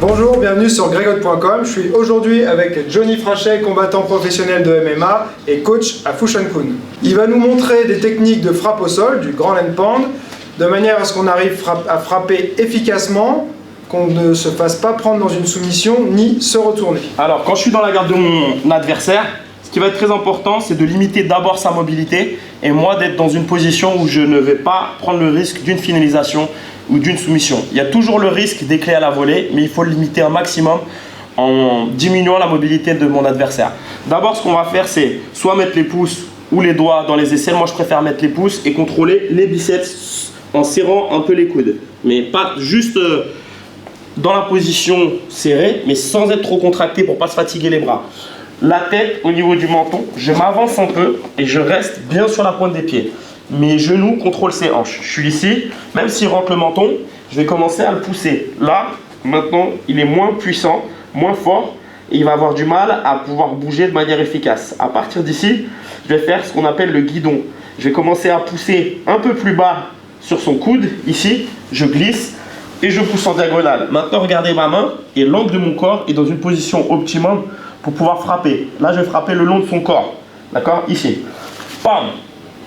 Bonjour, bienvenue sur gregot.com. Je suis aujourd'hui avec Johnny Franchet, combattant professionnel de MMA et coach à Fushan-kun. Il va nous montrer des techniques de frappe au sol, du grand land pound, de manière à ce qu'on arrive à frapper efficacement, qu'on ne se fasse pas prendre dans une soumission ni se retourner. Alors, quand je suis dans la garde de mon adversaire, ce qui va être très important, c'est de limiter d'abord sa mobilité et moi d'être dans une position où je ne vais pas prendre le risque d'une finalisation ou d'une soumission. Il y a toujours le risque des clés à la volée, mais il faut le limiter un maximum en diminuant la mobilité de mon adversaire. D'abord, ce qu'on va faire, c'est soit mettre les pouces ou les doigts dans les aisselles. Moi, je préfère mettre les pouces et contrôler les biceps en serrant un peu les coudes. Mais pas juste dans la position serrée, mais sans être trop contracté pour ne pas se fatiguer les bras. La tête au niveau du menton, je m'avance un peu et je reste bien sur la pointe des pieds. Mes genoux contrôlent ses hanches. Je suis ici, même s'il rentre le menton, je vais commencer à le pousser. Là, maintenant, il est moins puissant, moins fort et il va avoir du mal à pouvoir bouger de manière efficace. À partir d'ici, je vais faire ce qu'on appelle le guidon. Je vais commencer à pousser un peu plus bas sur son coude. Ici, je glisse et je pousse en diagonale. Maintenant, regardez ma main et l'angle de mon corps est dans une position optimum pour pouvoir frapper. Là, je vais frapper le long de son corps. D'accord? Ici. Bam!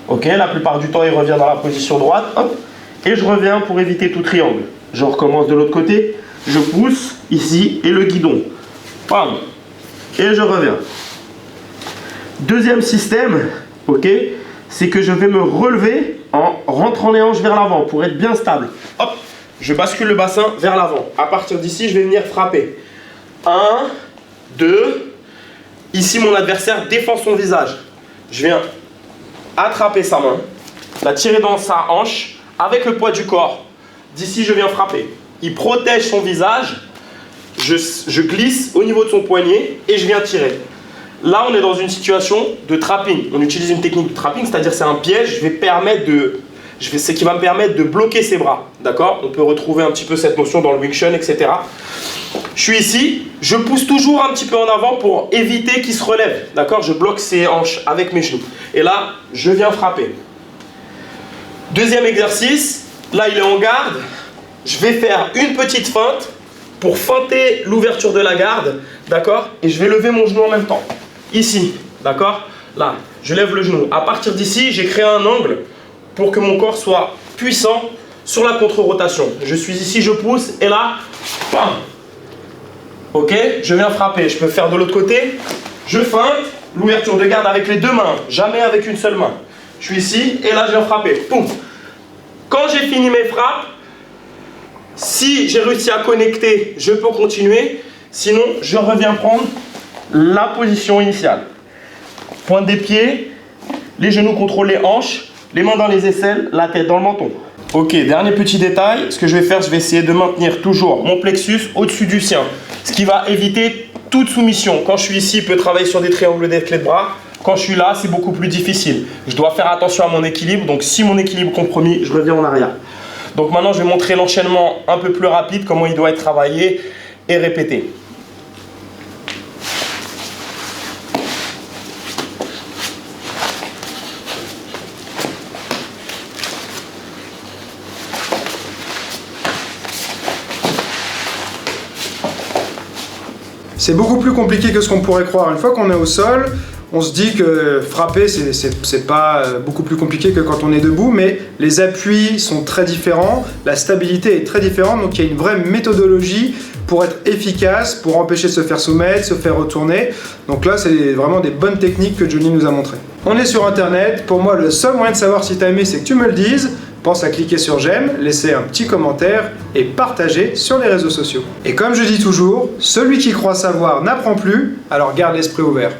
Ok, la plupart du temps, il revient dans la position droite. Hop, et je reviens pour éviter tout triangle. Je recommence de l'autre côté. Je pousse ici et le guidon. Bam! Et je reviens. Deuxième système, ok, c'est que je vais me relever en rentrant les hanches vers l'avant pour être bien stable. Hop, je bascule le bassin vers l'avant. À partir d'ici, je vais venir frapper. 1, 2. Ici, mon adversaire défend son visage. Je viens attraper sa main, la tirer dans sa hanche avec le poids du corps. D'ici, je viens frapper. Il protège son visage. Je glisse au niveau de son poignet et je viens tirer. Là, on est dans une situation de trapping. On utilise une technique de trapping, c'est-à-dire c'est un piège qui va me permettre de bloquer ses bras. D'accord? On peut retrouver un petit peu cette notion dans le Wing Chun, etc. Je suis ici, je pousse toujours un petit peu en avant pour éviter qu'il se relève. D'accord? Je bloque ses hanches avec mes genoux. Et là, je viens frapper. Deuxième exercice, là il est en garde. Je vais faire une petite feinte pour feinter l'ouverture de la garde. D'accord? Et je vais lever mon genou en même temps. Ici, d'accord? Là, je lève le genou. À partir d'ici, j'ai créé un angle pour que mon corps soit puissant sur la contre-rotation. Je suis ici, je pousse et là, bam! Ok, je viens frapper. Je peux faire de l'autre côté. Je feinte l'ouverture de garde avec les deux mains, jamais avec une seule main. Je suis ici et là je viens frapper. Poum. Quand j'ai fini mes frappes, si j'ai réussi à connecter, je peux continuer. Sinon, je reviens prendre la position initiale. Pointe des pieds, les genoux contrôlent les hanches, les mains dans les aisselles, la tête dans le menton. Ok, dernier petit détail, ce que je vais faire, je vais essayer de maintenir toujours mon plexus au-dessus du sien. Ce qui va éviter toute soumission. Quand je suis ici, je peux travailler sur des triangles des clés de bras. Quand je suis là, c'est beaucoup plus difficile. Je dois faire attention à mon équilibre. Donc si mon équilibre est compromis, je reviens en arrière. Donc maintenant, je vais montrer l'enchaînement un peu plus rapide, comment il doit être travaillé et répété. C'est beaucoup plus compliqué que ce qu'on pourrait croire. Une fois qu'on est au sol, on se dit que frapper, c'est pas beaucoup plus compliqué que quand on est debout, mais les appuis sont très différents, la stabilité est très différente, donc il y a une vraie méthodologie pour être efficace, pour empêcher de se faire soumettre, se faire retourner. Donc là, c'est vraiment des bonnes techniques que Johnny nous a montrées. On est sur Internet. Pour moi, le seul moyen de savoir si tu as aimé, c'est que tu me le dises. Pense à cliquer sur j'aime, laisser un petit commentaire et partager sur les réseaux sociaux. Et comme je dis toujours, celui qui croit savoir n'apprend plus, alors garde l'esprit ouvert.